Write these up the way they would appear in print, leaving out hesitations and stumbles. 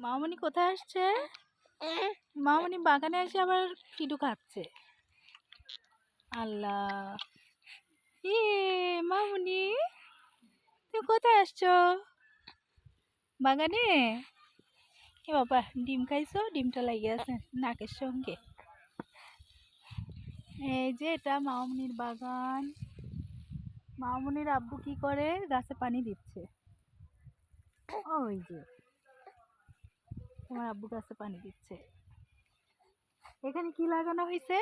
মামনি কোথায় আসছে? মামনি বাগানে এসে আবার কিডু খাচ্ছে। আল্লাহ, মামনি তুমি কোথায় আসছো? বাগানে? এ বাবা, ডিম খাইছো? ডিমটা লাগিয়ে আছে নাকের সঙ্গে। এই যে এটা মামনির বাগান। মামনির আব্বু কি করে? গাছে পানি দিচ্ছে। ওই যে তোমার আব্বু গাছে পানি দিচ্ছে। এখানে কি লাগানো হয়েছে?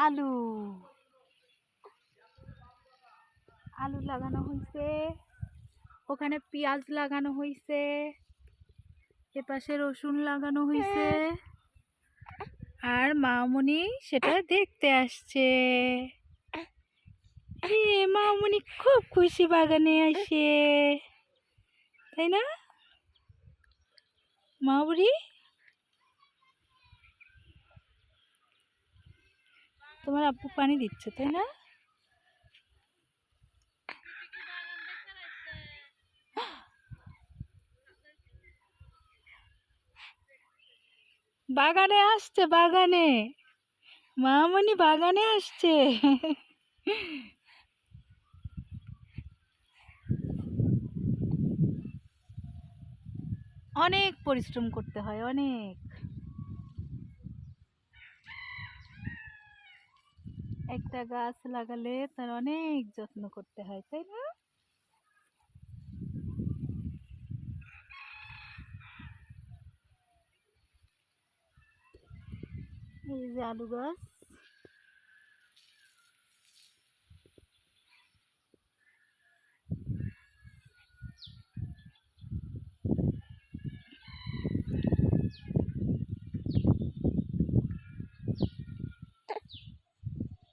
আলু। আলু লাগানো হয়েছে, ওখানে পেঁয়াজ লাগানো হয়েছে, এপাশে রসুন লাগানো হয়েছে, আর মামনি সেটা দেখতে আসছে। মামনি খুব খুশি বাগানে আসে, তাই না মামনি? তোমার আব্বু পানি দিচ্ছে, তাই না? বাগানে আসছে, বাগানে মামনি বাগানে আসছে। অনেক পরিশ্রম করতে হয়, অনেক। একটা গাছ লাগালে তার অনেক যত্ন করতে হয়, তাই না? এই যে আলু গাছ।